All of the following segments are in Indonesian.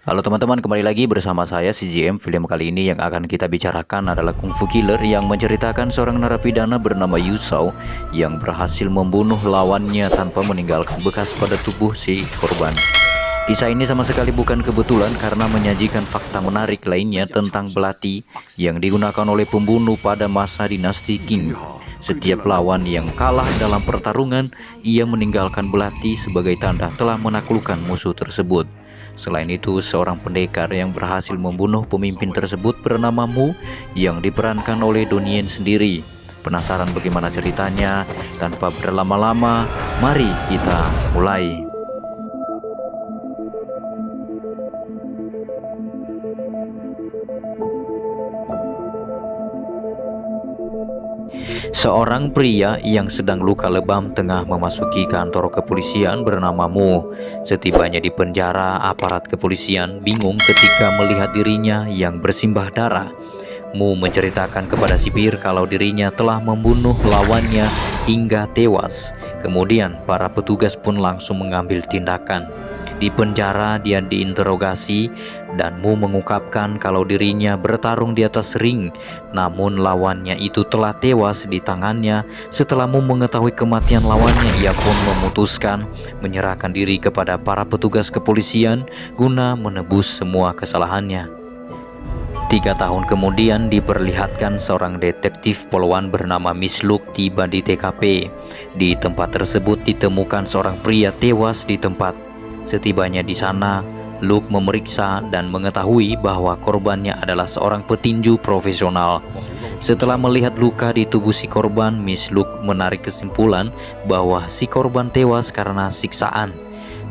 Halo teman-teman, kembali lagi bersama saya CJM. Film kali ini yang akan kita bicarakan adalah Kung Fu Killer yang menceritakan seorang narapidana bernama Yu Shao yang berhasil membunuh lawannya tanpa meninggalkan bekas pada tubuh si korban. Kisah ini sama sekali bukan kebetulan karena menyajikan fakta menarik lainnya tentang belati yang digunakan oleh pembunuh pada masa dinasti Qing. Setiap lawan yang kalah dalam pertarungan, ia meninggalkan belati sebagai tanda telah menaklukkan musuh tersebut. Selain itu, seorang pendekar yang berhasil membunuh pemimpin tersebut bernama Mu yang diperankan oleh Donnie Yen sendiri. Penasaran bagaimana ceritanya? Tanpa berlama-lama, mari kita mulai. Seorang pria yang sedang luka lebam tengah memasuki kantor kepolisian bernama Mu. Setibanya di penjara, aparat kepolisian bingung ketika melihat dirinya yang bersimbah darah. Mu menceritakan kepada sipir kalau dirinya telah membunuh lawannya hingga tewas. Kemudian para petugas pun langsung mengambil tindakan. Di penjara dia diinterogasi dan Mu mengungkapkan kalau dirinya bertarung di atas ring, namun lawannya itu telah tewas di tangannya. Setelah Mu mengetahui kematian lawannya, ia pun memutuskan menyerahkan diri kepada para petugas kepolisian guna menebus semua kesalahannya. 3 tahun kemudian diperlihatkan seorang detektif poluan bernama Miss Luke tiba di TKP. Di tempat tersebut ditemukan seorang pria tewas di tempat. Setibanya di sana, Luke memeriksa dan mengetahui bahwa korbannya adalah seorang petinju profesional. Setelah melihat luka di tubuh si korban, Miss Luke menarik kesimpulan bahwa si korban tewas karena siksaan.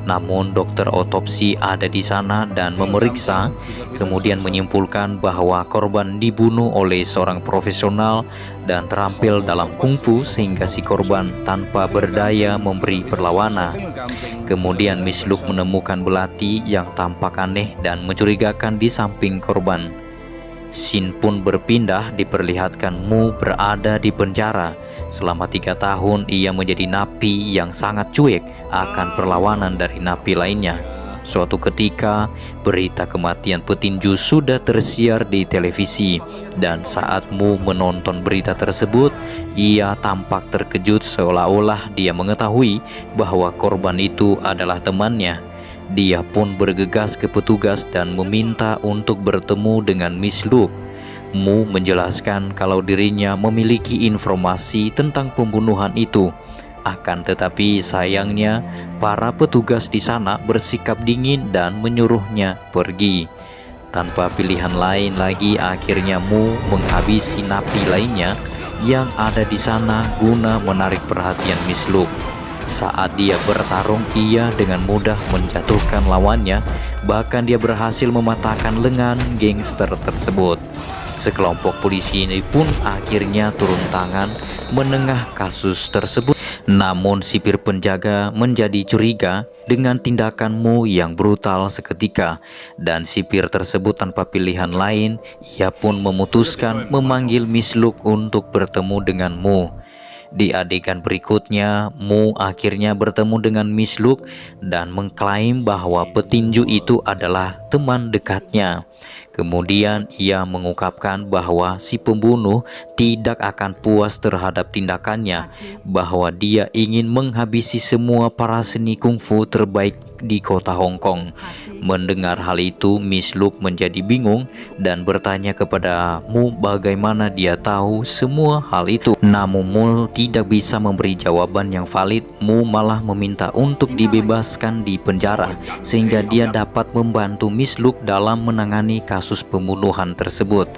Namun dokter otopsi ada di sana dan memeriksa, kemudian menyimpulkan bahwa korban dibunuh oleh seorang profesional dan terampil dalam kungfu sehingga si korban tanpa berdaya memberi perlawanan. Kemudian Miss Luke menemukan belati yang tampak aneh dan mencurigakan di samping korban. Scene pun berpindah, diperlihatkan Mu berada di penjara. Selama 3 tahun ia menjadi napi yang sangat cuek akan perlawanan dari napi lainnya. Suatu ketika berita kematian petinju sudah tersiar di televisi, dan saat Mu menonton berita tersebut, ia tampak terkejut seolah-olah dia mengetahui bahwa korban itu adalah temannya. Dia pun bergegas ke petugas dan meminta untuk bertemu dengan Miss Luke. Mu menjelaskan kalau dirinya memiliki informasi tentang pembunuhan itu. Akan tetapi sayangnya para petugas di sana bersikap dingin dan menyuruhnya pergi. Tanpa pilihan lain lagi, akhirnya Mu menghabisi napi lainnya yang ada di sana guna menarik perhatian Miss Luke. Saat dia bertarung, ia dengan mudah menjatuhkan lawannya, bahkan dia berhasil mematahkan lengan gangster tersebut. Sekelompok polisi ini pun akhirnya turun tangan menengah kasus tersebut. Namun sipir penjaga menjadi curiga dengan tindakan Mu yang brutal seketika, dan sipir tersebut tanpa pilihan lain, ia pun memutuskan memanggil Miss Luke untuk bertemu dengan Mu. Di adegan berikutnya, Mu akhirnya bertemu dengan Miss Luke dan mengklaim bahwa petinju itu adalah teman dekatnya. Kemudian ia mengungkapkan bahwa si pembunuh tidak akan puas terhadap tindakannya, bahwa dia ingin menghabisi semua para seni kungfu terbaik di kota Hong Kong. Mendengar hal itu, Miss Luke menjadi bingung dan bertanya kepada Mu bagaimana dia tahu semua hal itu. Namun Mu tidak bisa memberi jawaban yang valid. Mu malah meminta untuk dibebaskan di penjara sehingga dia dapat membantu Miss Luke dalam menangani kasus pembunuhan tersebut.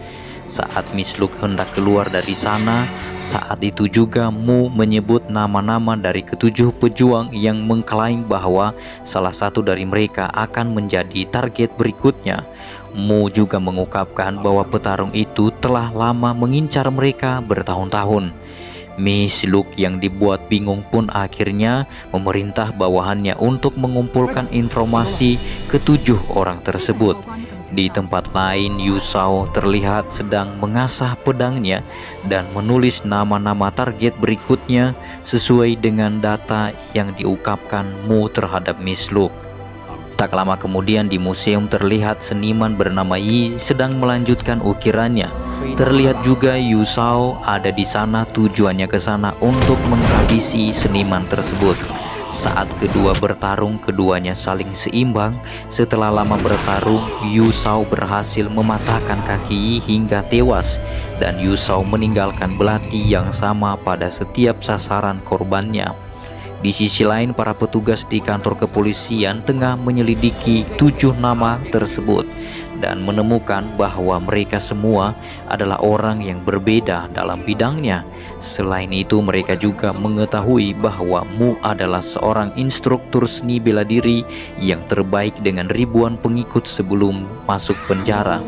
Saat Miss Luke hendak keluar dari sana, saat itu juga Mu menyebut nama-nama dari ketujuh pejuang yang mengklaim bahwa salah satu dari mereka akan menjadi target berikutnya. Mu juga mengungkapkan bahwa petarung itu telah lama mengincar mereka bertahun-tahun. Miss Luke yang dibuat bingung pun akhirnya memerintah bawahannya untuk mengumpulkan informasi ketujuh orang tersebut. Di tempat lain, Yu Shao terlihat sedang mengasah pedangnya dan menulis nama-nama target berikutnya sesuai dengan data yang diungkapkan Mu terhadap Miss Luke. Tak lama kemudian di museum terlihat seniman bernama Yi sedang melanjutkan ukirannya. Terlihat juga Yu Shao ada di sana, tujuannya ke sana untuk menghabisi seniman tersebut. Saat kedua bertarung, keduanya saling seimbang. Setelah lama bertarung, Yu Shao berhasil mematahkan kaki Yi hingga tewas, dan Yu Shao meninggalkan belati yang sama pada setiap sasaran korbannya. Di sisi lain, para petugas di kantor kepolisian tengah menyelidiki 7 nama tersebut dan menemukan bahwa mereka semua adalah orang yang berbeda dalam bidangnya. Selain itu, mereka juga mengetahui bahwa Mu adalah seorang instruktur seni bela diri yang terbaik dengan ribuan pengikut sebelum masuk penjara.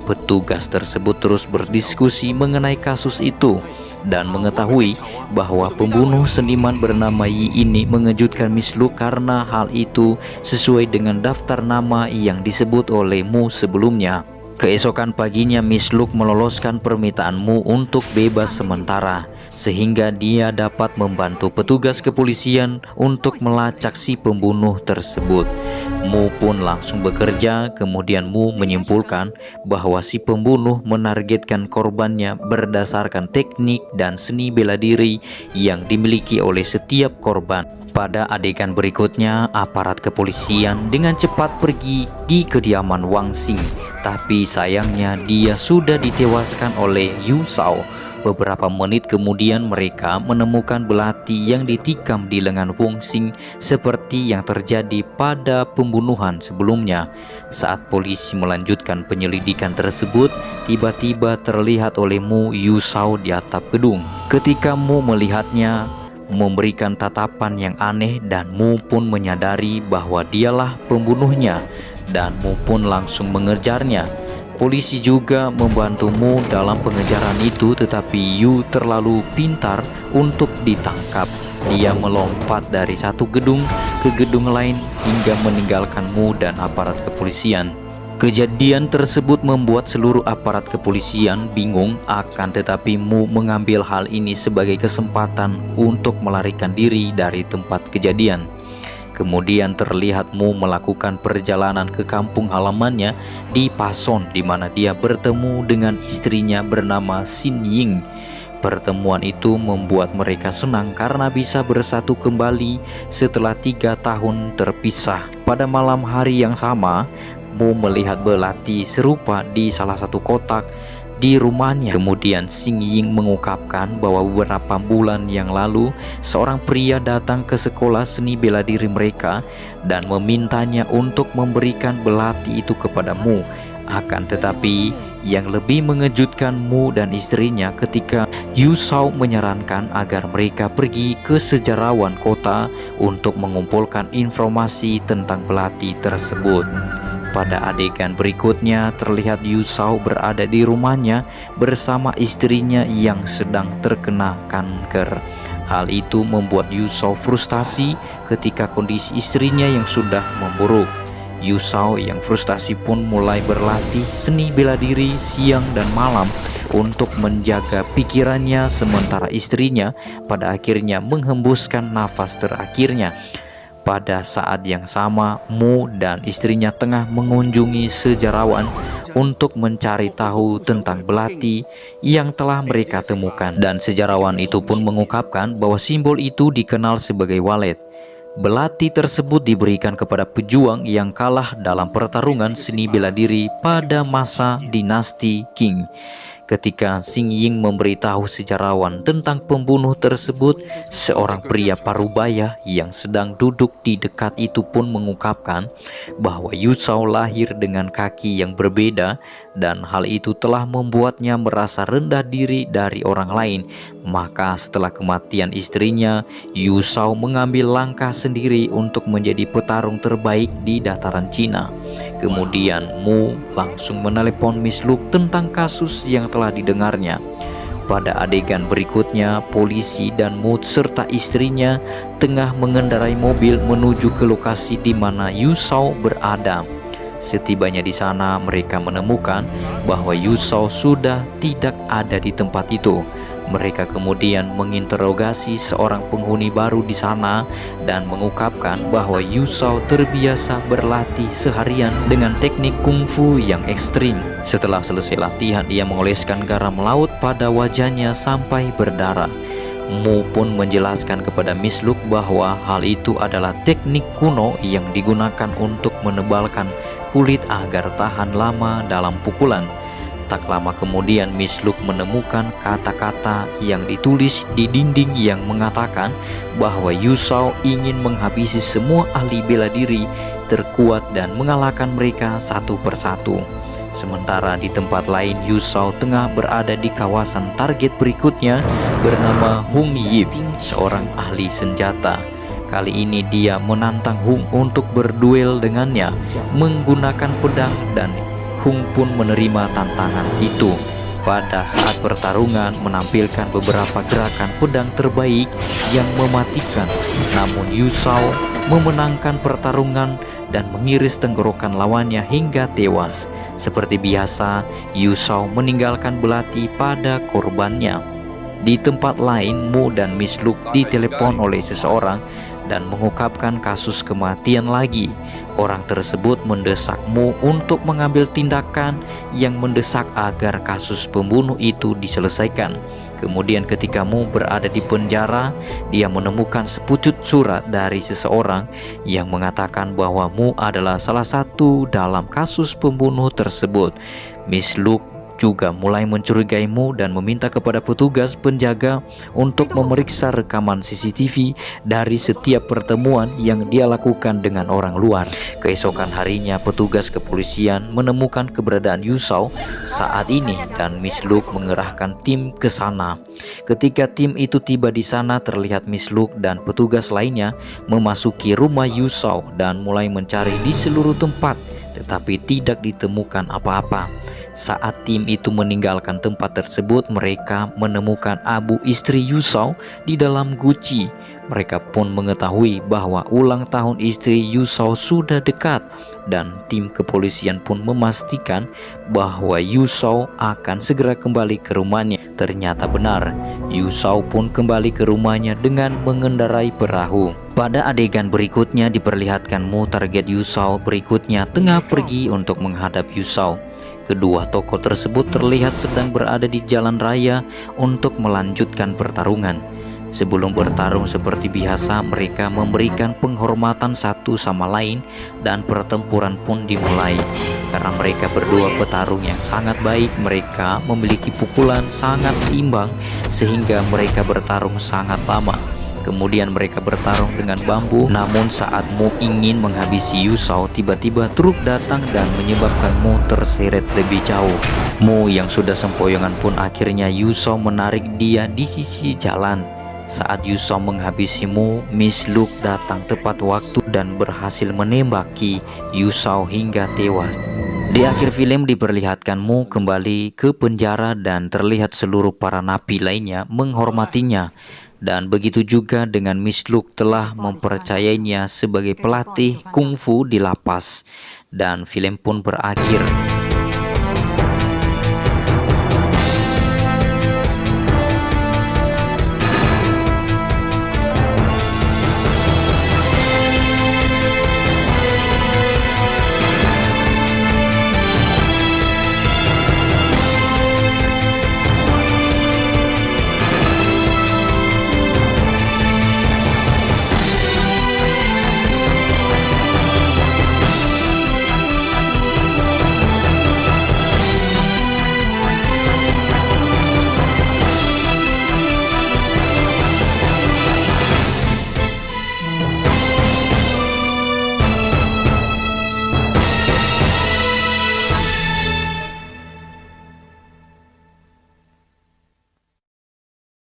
Petugas tersebut terus berdiskusi mengenai kasus itu dan mengetahui bahwa pembunuh seniman bernama Yi ini mengejutkan Miss Luke karena hal itu sesuai dengan daftar nama yang disebut oleh Mu sebelumnya. Keesokan paginya, Miss Luke meloloskan permintaan Mu untuk bebas sementara, sehingga dia dapat membantu petugas kepolisian untuk melacak si pembunuh tersebut. Mu pun langsung bekerja. Kemudian Mu menyimpulkan bahwa si pembunuh menargetkan korbannya berdasarkan teknik dan seni bela diri yang dimiliki oleh setiap korban. Pada adegan berikutnya, aparat kepolisian dengan cepat pergi di kediaman Wang Xing, tapi sayangnya dia sudah ditewaskan oleh Yu Shao. Beberapa menit kemudian mereka menemukan belati yang ditikam di lengan Wang Xing seperti yang terjadi pada pembunuhan sebelumnya. Saat polisi melanjutkan penyelidikan tersebut, tiba-tiba terlihat oleh Mu Yu Shao di atap gedung. Ketika Mu melihatnya, memberikan tatapan yang aneh, dan Mu pun menyadari bahwa dialah pembunuhnya, dan Mu pun langsung mengejarnya. Polisi juga membantu Mu dalam pengejaran itu, tetapi Yu terlalu pintar untuk ditangkap. Dia melompat dari satu gedung ke gedung lain hingga meninggalkan Mu dan aparat kepolisian. Kejadian tersebut membuat seluruh aparat kepolisian bingung, akan tetapi Mu mengambil hal ini sebagai kesempatan untuk melarikan diri dari tempat kejadian. Kemudian terlihat Mu melakukan perjalanan ke kampung halamannya di Pason, di mana dia bertemu dengan istrinya bernama Xin Ying. Pertemuan itu membuat mereka senang karena bisa bersatu kembali setelah 3 tahun terpisah. Pada malam hari yang sama, Mu melihat belati serupa di salah satu kotak di rumahnya. Kemudian Xin Ying mengungkapkan bahwa beberapa bulan yang lalu seorang pria datang ke sekolah seni bela diri mereka dan memintanya untuk memberikan belati itu kepada Mu. Akan tetapi yang lebih mengejutkan Mu dan istrinya ketika Yu Shao menyarankan agar mereka pergi ke sejarawan kota untuk mengumpulkan informasi tentang belati tersebut. Pada adegan berikutnya terlihat Yu Shao berada di rumahnya bersama istrinya yang sedang terkena kanker. Hal itu membuat Yu Shao frustasi ketika kondisi istrinya yang sudah memburuk. Yu Shao yang frustasi pun mulai berlatih seni bela diri siang dan malam untuk menjaga pikirannya, sementara istrinya pada akhirnya menghembuskan nafas terakhirnya. Pada saat yang sama, Mu dan istrinya tengah mengunjungi sejarawan untuk mencari tahu tentang belati yang telah mereka temukan, dan sejarawan itu pun mengungkapkan bahwa simbol itu dikenal sebagai walet. Belati tersebut diberikan kepada pejuang yang kalah dalam pertarungan seni bela diri pada masa dinasti Qing. Ketika Xin Ying memberitahu sejarawan tentang pembunuh tersebut, seorang pria parubaya yang sedang duduk di dekat itu pun mengungkapkan bahwa Yu Shao lahir dengan kaki yang berbeda, dan hal itu telah membuatnya merasa rendah diri dari orang lain. Maka setelah kematian istrinya, Yu Shao mengambil langkah sendiri untuk menjadi petarung terbaik di dataran Cina. Kemudian Mu langsung menelepon Miss Luke tentang kasus yang telah didengarnya. Pada adegan berikutnya, polisi dan Mu serta istrinya tengah mengendarai mobil menuju ke lokasi di mana Yu Shao berada. Setibanya di sana, mereka menemukan bahwa Yu Shao sudah tidak ada di tempat itu. Mereka kemudian menginterogasi seorang penghuni baru di sana dan mengungkapkan bahwa Yu Shao terbiasa berlatih seharian dengan teknik kungfu yang ekstrim. Setelah selesai latihan, ia mengoleskan garam laut pada wajahnya sampai berdarah. Mu pun menjelaskan kepada Miss Luke bahwa hal itu adalah teknik kuno yang digunakan untuk menebalkan kulit agar tahan lama dalam pukulan. Tak lama kemudian Miss Luke menemukan kata-kata yang ditulis di dinding yang mengatakan bahwa Yu Shao ingin menghabisi semua ahli bela diri terkuat dan mengalahkan mereka satu persatu. Sementara di tempat lain, Yu Shao tengah berada di kawasan target berikutnya bernama Hung Yip, seorang ahli senjata. Kali ini dia menantang Hung untuk berduel dengannya menggunakan pedang dan Hung pun menerima tantangan itu. Pada saat pertarungan menampilkan beberapa gerakan pedang terbaik yang mematikan, namun Yu Shao memenangkan pertarungan dan mengiris tenggorokan lawannya hingga tewas. Seperti biasa, Yu Shao meninggalkan belati pada korbannya. Di tempat lain, Mu dan Miss Luke ditelepon oleh seseorang dan mengungkapkan kasus kematian lagi. Orang tersebut mendesak Mu untuk mengambil tindakan yang mendesak agar kasus pembunuh itu diselesaikan. Kemudian ketika Mu berada di penjara, dia menemukan sepucuk surat dari seseorang yang mengatakan bahwa Mu adalah salah satu dalam kasus pembunuh tersebut. Miss Luke juga mulai mencurigai Mu dan meminta kepada petugas penjaga untuk memeriksa rekaman CCTV dari setiap pertemuan yang dia lakukan dengan orang luar. Keesokan harinya, petugas kepolisian menemukan keberadaan Yu Shao saat ini dan Miss Luke mengerahkan tim ke sana. Ketika tim itu tiba di sana, terlihat Miss Luke dan petugas lainnya memasuki rumah Yu Shao dan mulai mencari di seluruh tempat, tetapi tidak ditemukan apa-apa. Saat tim itu meninggalkan tempat tersebut, mereka menemukan abu istri Yu Shao di dalam guci. Mereka pun mengetahui bahwa ulang tahun istri Yu Shao sudah dekat dan tim kepolisian pun memastikan bahwa Yu Shao akan segera kembali ke rumahnya. Ternyata benar, Yu Shao pun kembali ke rumahnya dengan mengendarai perahu. Pada adegan berikutnya diperlihatkan Mu target Yu Shao berikutnya tengah pergi untuk menghadap Yu Shao. Kedua tokoh tersebut terlihat sedang berada di jalan raya untuk melanjutkan pertarungan. Sebelum bertarung seperti biasa, mereka memberikan penghormatan satu sama lain dan pertempuran pun dimulai. Karena mereka berdua petarung yang sangat baik, mereka memiliki pukulan sangat seimbang sehingga mereka bertarung sangat lama. Kemudian mereka bertarung dengan bambu. Namun saat Mu ingin menghabisi Yu Shao, tiba-tiba truk datang dan menyebabkan Mu terseret lebih jauh. Mu yang sudah sempoyongan pun akhirnya Yu Shao menarik dia di sisi jalan. Saat Yu Shao menghabisi Mu, Miss Luke datang tepat waktu dan berhasil menembaki Yu Shao hingga tewas. Di akhir film diperlihatkan Mu kembali ke penjara dan terlihat seluruh para napi lainnya menghormatinya. Dan begitu juga dengan Miss Luke telah mempercayainya sebagai pelatih kungfu di lapas. Dan film pun berakhir.